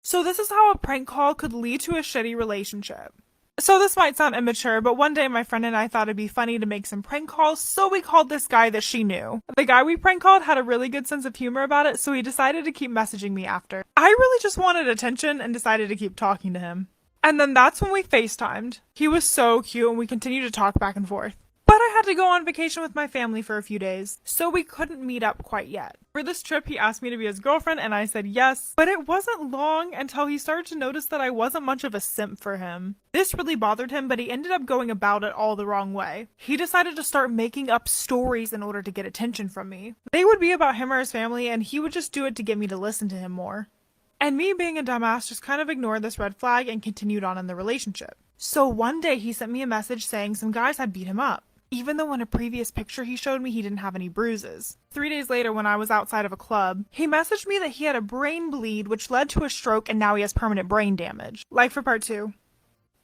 So this is how a prank call could lead to a shitty relationship. So this might sound immature, but one day my friend and I thought it'd be funny to make some prank calls, so we called this guy that she knew. The guy we prank called had a really good sense of humor about it, so he decided to keep messaging me after. I really just wanted attention and decided to keep talking to him. And then that's when we FaceTimed. He was so cute and we continued to talk back and forth. But I had to go on vacation with my family for a few days, so we couldn't meet up quite yet. For this trip, he asked me to be his girlfriend and I said yes, but it wasn't long until he started to notice that I wasn't much of a simp for him. This really bothered him, but he ended up going about it all the wrong way. He decided to start making up stories in order to get attention from me. They would be about him or his family, and he would just do it to get me to listen to him more. And me being a dumbass just kind of ignored this red flag and continued on in the relationship. So one day he sent me a message saying some guys had beat him up, even though in a previous picture he showed me he didn't have any bruises. 3 days later, when I was outside of a club, he messaged me that he had a brain bleed which led to a stroke and now he has permanent brain damage. Like for part 2.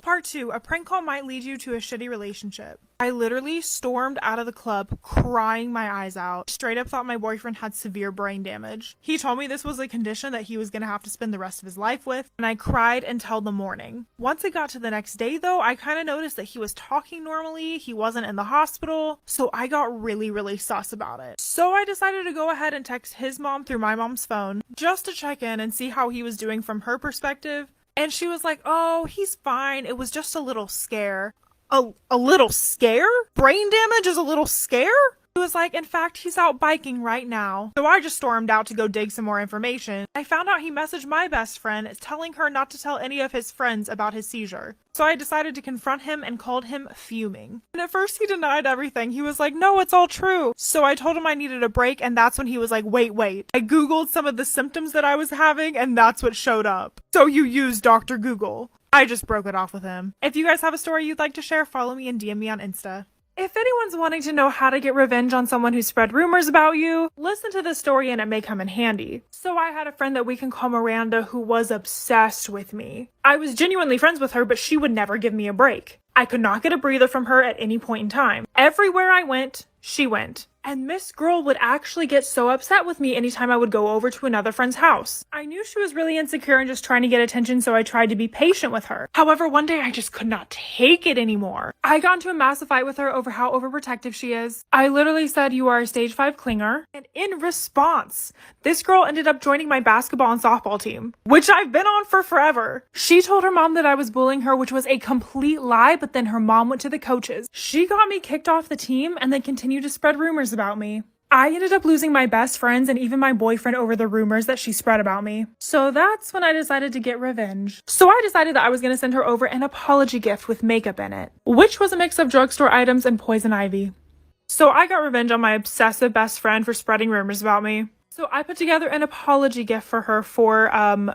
Part 2, a prank call might lead you to a shitty relationship. I literally stormed out of the club crying my eyes out. Straight up thought my boyfriend had severe brain damage. He told me this was a condition that he was going to have to spend the rest of his life with, and I cried until the morning. Once it got to the next day though, I kind of noticed that he was talking normally, he wasn't in the hospital, so I got really sus about it. So I decided to go ahead and text his mom through my mom's phone just to check in and see how he was doing from her perspective. And she was like, oh, he's fine. It was just a little scare. A little scare? Brain damage is a little scare? He was like, in fact, he's out biking right now. So I just stormed out to go dig some more information. I found out he messaged my best friend telling her not to tell any of his friends about his seizure. So I decided to confront him and called him fuming. And at first he denied everything. He was like, no, it's all true. So I told him I needed a break, and that's when he was like, wait. I Googled some of the symptoms that I was having and that's what showed up. So you used Dr. Google. I just broke it off with him. If you guys have a story you'd like to share, follow me and DM me on Insta. If anyone's wanting to know how to get revenge on someone who spread rumors about you, listen to this story and it may come in handy. So I had a friend that we can call Miranda who was obsessed with me. I was genuinely friends with her, but she would never give me a break. I could not get a breather from her at any point in time. Everywhere I went, she went. And Miss Girl would actually get so upset with me anytime I would go over to another friend's house. I knew she was really insecure and just trying to get attention, so I tried to be patient with her. However, one day I just could not take it anymore. I got into a massive fight with her over how overprotective she is. I literally said, you are a stage 5 clinger. And in response, this girl ended up joining my basketball and softball team, which I've been on for forever. She told her mom that I was bullying her, which was a complete lie, but then her mom went to the coaches. She got me kicked off the team and then continued to spread rumors about me. I ended up losing my best friends and even my boyfriend over the rumors that she spread about me. So that's when I decided to get revenge. So I decided that I was going to send her over an apology gift with makeup in it, which was a mix of drugstore items and poison ivy. So I got revenge on my obsessive best friend for spreading rumors about me. So I put together an apology gift for her for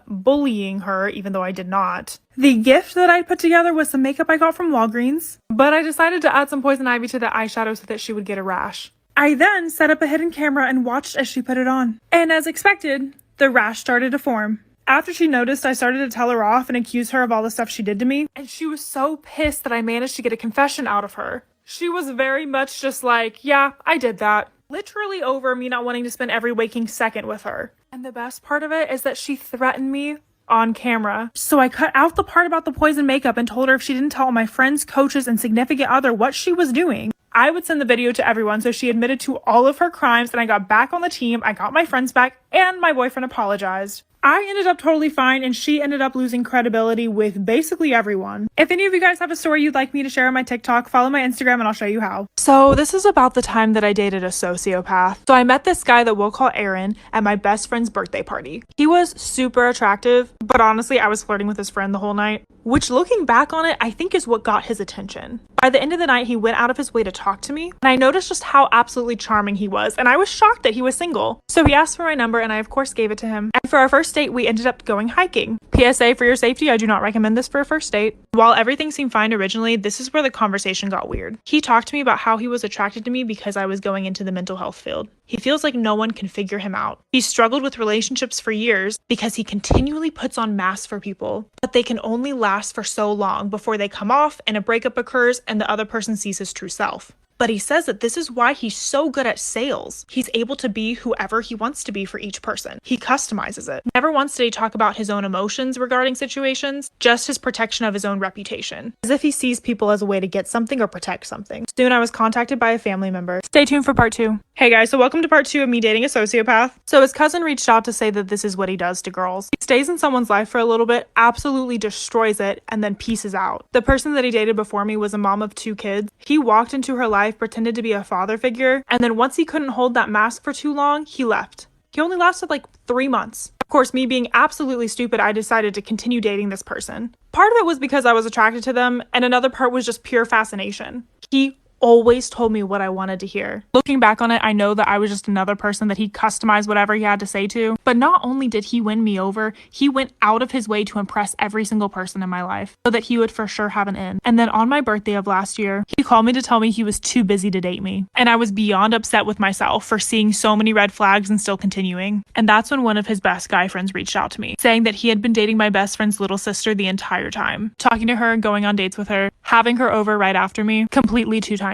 bullying her, even though I did not. The gift that I put together was some makeup I got from Walgreens, but I decided to add some poison ivy to the eyeshadow so that she would get a rash. I then set up a hidden camera and watched as she put it on. And as expected, the rash started to form. After she noticed, I started to tell her off and accuse her of all the stuff she did to me. And she was so pissed that I managed to get a confession out of her. She was very much just like, yeah, I did that. Literally over me not wanting to spend every waking second with her. And the best part of it is that she threatened me on camera. So I cut out the part about the poison makeup and told her if she didn't tell my friends, coaches, and significant other what she was doing, I would send the video to everyone. So she admitted to all of her crimes and I got back on the team. I got my friends back and my boyfriend apologized. I ended up totally fine and she ended up losing credibility with basically everyone. If any of you guys have a story you'd like me to share on my TikTok, follow my Instagram and I'll show you how. So this is about the time that I dated a sociopath. So I met this guy that we'll call Aaron at my best friend's birthday party. He was super attractive, but honestly, I was flirting with his friend the whole night, which looking back on it, I think is what got his attention. By the end of the night, he went out of his way to talk to me, and I noticed just how absolutely charming he was, and I was shocked that he was single. So he asked for my number, and I of course gave it to him. And for our first date, we ended up going hiking. PSA for your safety, I do not recommend this for a first date. While everything seemed fine originally, this is where the conversation got weird. He talked to me about how he was attracted to me because I was going into the mental health field. He feels like no one can figure him out. He struggled with relationships for years because he continually puts on masks for people, but they can only last for so long before they come off and a breakup occurs and the other person sees his true self. but he says that this is why he's so good at sales. He's able to be whoever he wants to be for each person. He customizes it. Never once did he talk about his own emotions regarding situations, just his protection of his own reputation, as if he sees people as a way to get something or protect something. Soon I was contacted by a family member. Stay tuned for part 2. Hey guys, so welcome to part 2 of me dating a sociopath. So his cousin reached out to say that this is what he does to girls. He stays in someone's life for a little bit, absolutely destroys it, and then pieces out. The person that he dated before me was a mom of 2 kids. He walked into her life, pretended to be a father figure, and then once he couldn't hold that mask for too long, he left. He only lasted like 3 months. Of course, me being absolutely stupid, I decided to continue dating this person. Part of it was because I was attracted to them, and another part was just pure fascination. He always told me what I wanted to hear. Looking back on it, I know that I was just another person that he customized whatever he had to say to. But not only did he win me over, he went out of his way to impress every single person in my life so that he would for sure have an in. And then on my birthday of last year, he called me to tell me he was too busy to date me. And I was beyond upset with myself for seeing so many red flags and still continuing. And that's when one of his best guy friends reached out to me, saying that he had been dating my best friend's little sister the entire time, talking to her and going on dates with her, having her over right after me, completely two timing.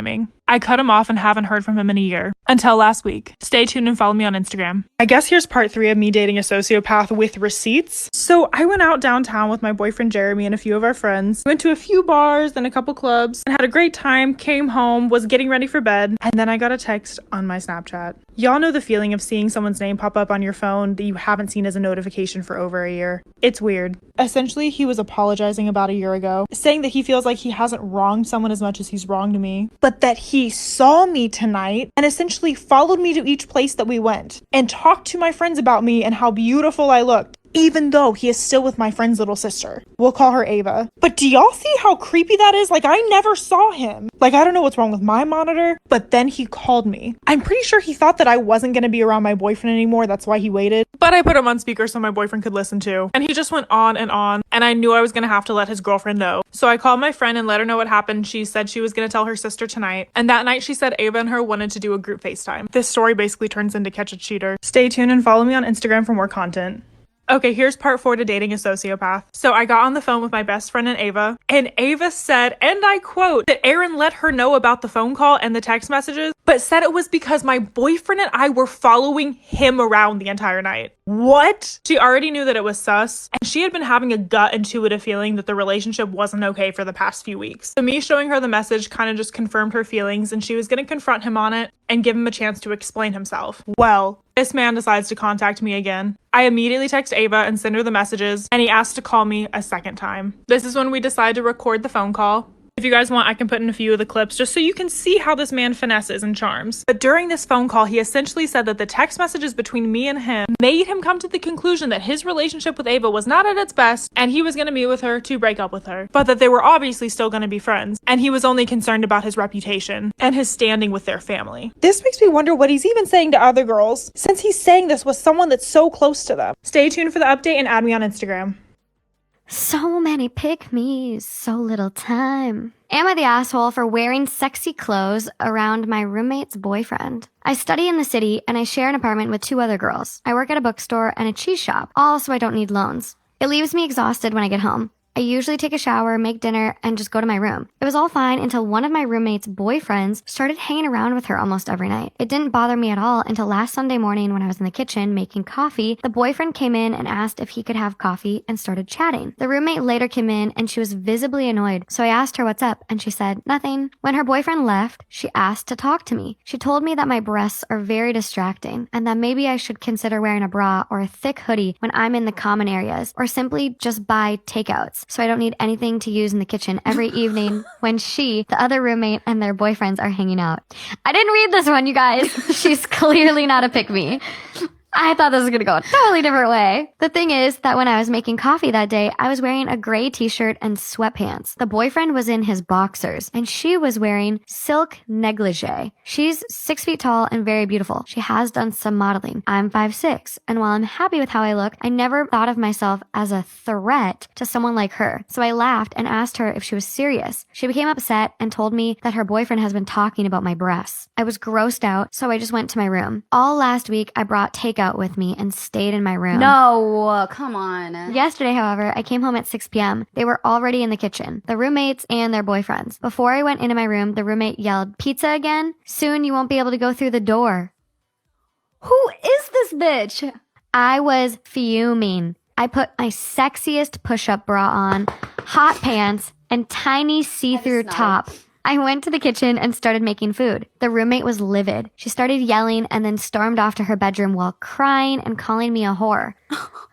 I cut him off and haven't heard from him in a year. Until last week. Stay tuned and follow me on Instagram. I guess here's part 3 of me dating a sociopath with receipts. So I went out downtown with my boyfriend Jeremy and a few of our friends. Went to a few bars and a couple clubs and had a great time, came home, was getting ready for bed, and then I got a text on my Snapchat. Y'all know the feeling of seeing someone's name pop up on your phone that you haven't seen as a notification for over a year. It's weird. Essentially, he was apologizing about a year ago, saying that he feels like he hasn't wronged someone as much as he's wronged me, but that he saw me tonight and essentially followed me to each place that we went and talked to my friends about me and how beautiful I looked, even though he is still with my friend's little sister. We'll call her Ava. But do y'all see how creepy that is? Like, I never saw him. Like, I don't know what's wrong with my monitor, but then he called me. I'm pretty sure he thought that I wasn't going to be around my boyfriend anymore. That's why he waited. But I put him on speaker so my boyfriend could listen too. And he just went on, and I knew I was going to have to let his girlfriend know. So I called my friend and let her know what happened. She said she was going to tell her sister tonight. And that night she said Ava and her wanted to do a group FaceTime. This story basically turns into Catch a Cheater. Stay tuned and follow me on Instagram for more content. Okay, here's part 4 to dating a sociopath. So I got on the phone with my best friend and Ava said, and I quote, that Aaron let her know about the phone call and the text messages, but said it was because my boyfriend and I were following him around the entire night. What? She already knew that it was sus, and she had been having a gut intuitive feeling that the relationship wasn't okay for the past few weeks. So me showing her the message kind of just confirmed her feelings, and she was going to confront him on it and give him a chance to explain himself. Well, this man decides to contact me again. I immediately text Ava and send her the messages, and he asked to call me a second time. This is when we decide to record the phone call. If you guys want, I can put in a few of the clips just so you can see how this man finesses and charms. But during this phone call, he essentially said that the text messages between me and him made him come to the conclusion that his relationship with Ava was not at its best and he was going to meet with her to break up with her, but that they were obviously still going to be friends, and he was only concerned about his reputation and his standing with their family. This makes me wonder what he's even saying to other girls, since he's saying this with someone that's so close to them. Stay tuned for the update and add me on Instagram. So many pick-me's, so little time. Am I the asshole for wearing sexy clothes around my roommate's boyfriend? I study in the city and I share an apartment with 2 other girls. I work at a bookstore and a cheese shop, all so I don't need loans. It leaves me exhausted when I get home. I usually take a shower, make dinner, and just go to my room. It was all fine until one of my roommate's boyfriends started hanging around with her almost every night. It didn't bother me at all until last Sunday morning when I was in the kitchen making coffee. The boyfriend came in and asked if he could have coffee and started chatting. The roommate later came in and she was visibly annoyed, so I asked her what's up and she said nothing. When her boyfriend left, she asked to talk to me. She told me that my breasts are very distracting and that maybe I should consider wearing a bra or a thick hoodie when I'm in the common areas, or simply just buy takeouts so I don't need anything to use in the kitchen every evening when she, the other roommate, and their boyfriends are hanging out. I didn't read this one, you guys. She's clearly not a pick-me. I thought this was going to go a totally different way. The thing is that when I was making coffee that day, I was wearing a gray t-shirt and sweatpants. The boyfriend was in his boxers, and she was wearing silk negligee. She's 6 feet tall and very beautiful. She has done some modeling. I'm 5'6", and while I'm happy with how I look, I never thought of myself as a threat to someone like her. So I laughed and asked her if she was serious. She became upset and told me that her boyfriend has been talking about my breasts. I was grossed out, so I just went to my room. All last week, I brought takeout out with me and stayed in my room. No, come on. Yesterday, however, I came home at 6 p.m. They were already in the kitchen, the roommates and their boyfriends. Before I went into my room, the roommate yelled, "Pizza again? Soon you won't be able to go through the door." Who is this bitch? I was fuming. I put my sexiest push-up bra on, hot pants, and tiny see-through top. I went to the kitchen and started making food. The roommate was livid. She started yelling and then stormed off to her bedroom while crying and calling me a whore.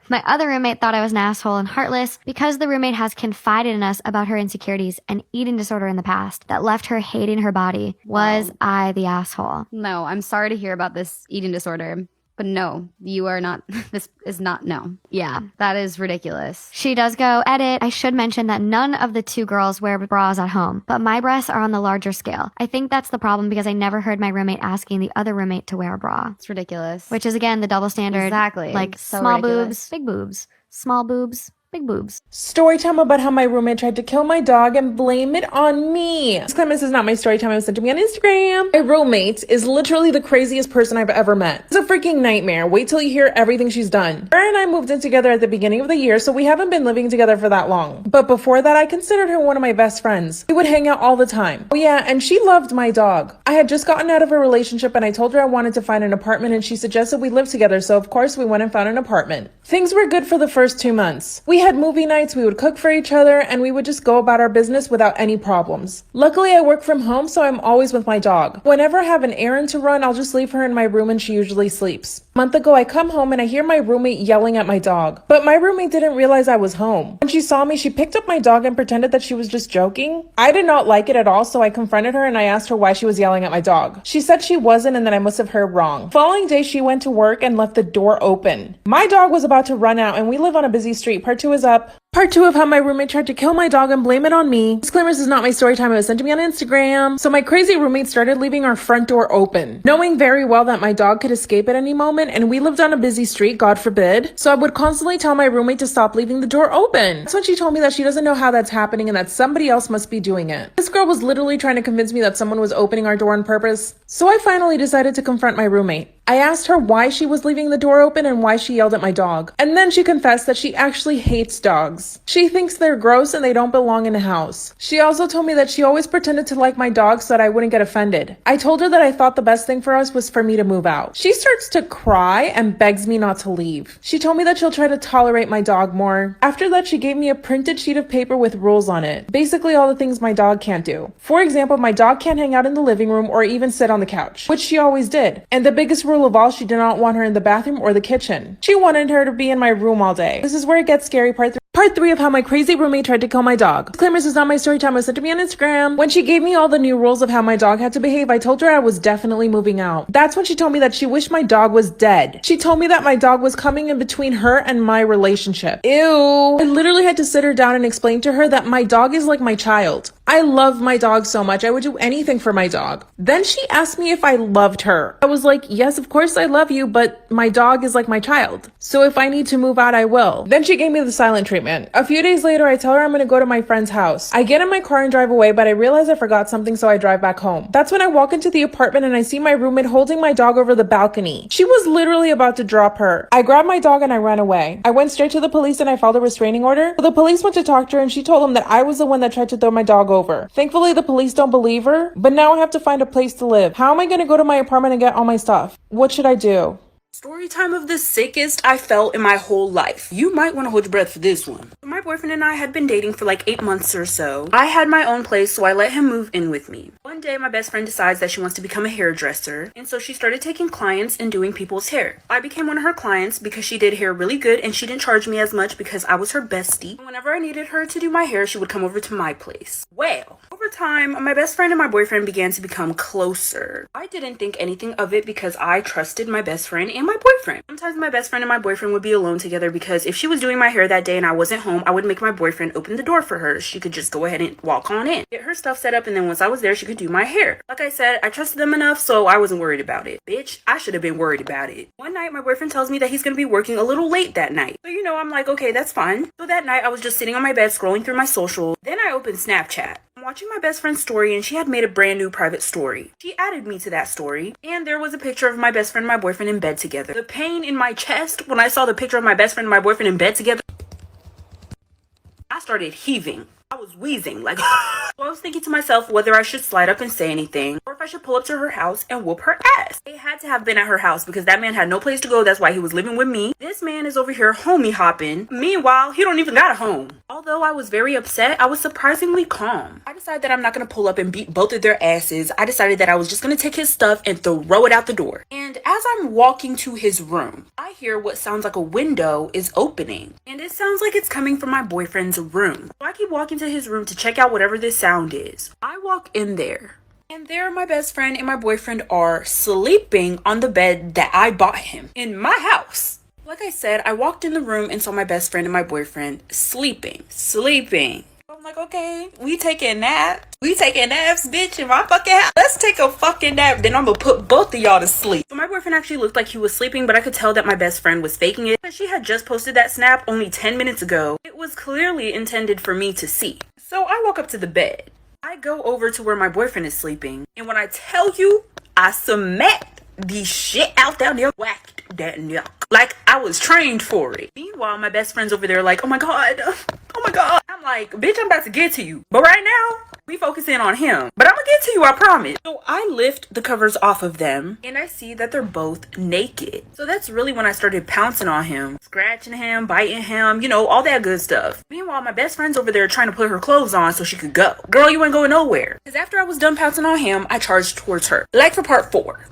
My other roommate thought I was an asshole and heartless because the roommate has confided in us about her insecurities and eating disorder in the past that left her hating her body. Was I the asshole? No, I'm sorry to hear about this eating disorder. But no, you are not. This is not. No. Yeah. That is ridiculous. She does go, edit. I should mention that none of the two girls wear bras at home, but my breasts are on the larger scale. I think that's the problem because I never heard my roommate asking the other roommate to wear a bra. It's ridiculous. Which is, again, the double standard. Exactly. Like So small ridiculous. boobs, big boobs. Small boobs, big boobs. Story time about how my roommate tried to kill my dog and blame it on me. Disclaimer, this is not my story time. It was sent to me on Instagram. My roommate is literally the craziest person I've ever met. It's a freaking nightmare. Wait till you hear everything she's done. Her and I moved in together at the beginning of the year, so we haven't been living together for that long. But before that, I considered her one of my best friends. We would hang out all the time. Oh yeah, and she loved my dog. I had just gotten out of a relationship and I told her I wanted to find an apartment and she suggested we live together, so of course we went and found an apartment. Things were good for the first 2 months. We had movie nights, we would cook for each other, and we would just go about our business without any problems. Luckily, I work from home, so I'm always with my dog. Whenever I have an errand to run, I'll just leave her in my room and she usually sleeps. A month ago, I come home and I hear my roommate yelling at my dog. But my roommate didn't realize I was home. When she saw me, she picked up my dog and pretended that she was just joking. I did not like it at all, so I confronted her and I asked her why she was yelling at my dog. She said she wasn't and that I must have heard wrong. The following day, she went to work and left the door open. My dog was about to run out and we live on a busy street. Part 2 is up. Part 2 of how my roommate tried to kill my dog and blame it on me. Disclaimer, this is not my story time. It was sent to me on Instagram. So my crazy roommate started leaving our front door open, knowing very well that my dog could escape at any moment, and we lived on a busy street, God forbid. So I would constantly tell my roommate to stop leaving the door open. That's when she told me that she doesn't know how that's happening and that somebody else must be doing it. This girl was literally trying to convince me that someone was opening our door on purpose. So I finally decided to confront my roommate. I asked her why she was leaving the door open and why she yelled at my dog. And then she confessed that she actually hates dogs. She thinks they're gross and they don't belong in a house. She also told me that she always pretended to like my dog so that I wouldn't get offended. I told her that I thought the best thing for us was for me to move out. She starts to cry and begs me not to leave. She told me that she'll try to tolerate my dog more. After that, she gave me a printed sheet of paper with rules on it. Basically all the things my dog can't do. For example, my dog can't hang out in the living room or even sit on the couch, which she always did. And the biggest rule of all, she did not want her in the bathroom or the kitchen. She wanted her to be in my room all day. This is where it gets scary. Part 3 of how my crazy roommate tried to kill my dog. Disclaimer, this is not my story time. It was sent to me on Instagram. When she gave me all the new rules of how my dog had to behave, I told her I was definitely moving out. That's when she told me that she wished my dog was dead. She told me that my dog was coming in between her and my relationship. Ew. I literally had to sit her down and explain to her that my dog is like my child. I love my dog so much. I would do anything for my dog. Then she asked me if I loved her. I was like, yes, of course I love you, but my dog is like my child. So if I need to move out, I will. Then she gave me the silent treatment. A few days later, I tell her I'm gonna go to my friend's house. I get in my car and drive away, but I realize I forgot something, so I drive back home. That's when I walk into the apartment and I see my roommate holding my dog over the balcony. She was literally about to drop her. I grabbed my dog and I ran away. I went straight to the police and I filed a restraining order. So the police went to talk to her and she told them that I was the one that tried to throw my dog over. Thankfully, the police don't believe her, but now I have to find a place to live. How am I gonna go to my apartment and get all my stuff? What should I do? Story time of the sickest I felt in my whole life. You might want to hold your breath for this one. My boyfriend and I had been dating for like 8 months or so. I had my own place, so I let him move in with me. One day, my best friend decides that she wants to become a hairdresser, and so she started taking clients and doing people's hair. I became one of her clients because she did hair really good, and she didn't charge me as much because I was her bestie. And whenever I needed her to do my hair, she would come over to my place. Well, over time, my best friend and my boyfriend began to become closer. I didn't think anything of it because I trusted my best friend and my boyfriend. Sometimes my best friend and my boyfriend would be alone together because if she was doing my hair that day and I wasn't home, I would make my boyfriend open the door for her. She could just go ahead and walk on in, get her stuff set up, and then once I was there, she could do my hair. Like I said, I trusted them enough, so I wasn't worried about it. Bitch, I should have been worried about it. One night, my boyfriend tells me that he's gonna be working a little late that night. So, I'm like, okay, that's fine. So that night, I was just sitting on my bed scrolling through my social. Then I opened Snapchat. watching my best friend's story and she had made a brand new private story. She added me to that story and there was a picture of my best friend and my boyfriend in bed together. The pain in my chest when I saw the picture of my best friend and my boyfriend in bed together, I started heaving. I was wheezing, like, so I was thinking to myself whether I should slide up and say anything, or if I should pull up to her house and whoop her ass. It had to have been at her house because that man had no place to go, that's why he was living with me. This man is over here homie hopping. Meanwhile, he don't even got a home. Although I was very upset, I was surprisingly calm. I decided that I'm not gonna pull up and beat both of their asses. I decided that I was just gonna take his stuff and throw it out the door. And as I'm walking to his room, I hear what sounds like a window is opening. And it sounds like it's coming from my boyfriend's room. So I keep walking to his room to check out whatever this sound is. I walk in there. And there my best friend and my boyfriend are sleeping on the bed that I bought him in my house. Like I said, I walked in the room and saw my best friend and my boyfriend sleeping. I'm like, okay, we taking naps, bitch, in my fucking house. Let's take a fucking nap, then I'm gonna put both of y'all to sleep. So my boyfriend actually looked like he was sleeping, but I could tell that my best friend was faking it because she had just posted that snap only 10 minutes ago. It was clearly intended for me to see. So I walk up to the bed. I go over to where my boyfriend is sleeping, and when I tell you, I smacked the shit out down there, whacked that nigga like I was trained for it. Meanwhile, my best friend's over there like, oh my god. I'm like, bitch, I'm about to get to you. But right now, we focusing on him. But I'm gonna get to you, I promise. So I lift the covers off of them, and I see that they're both naked. So that's really when I started pouncing on him, scratching him, biting him, you know, all that good stuff. Meanwhile, my best friend's over there trying to put her clothes on so she could go. Girl, you ain't going nowhere. Because after I was done pouncing on him, I charged towards her. Like for part 4.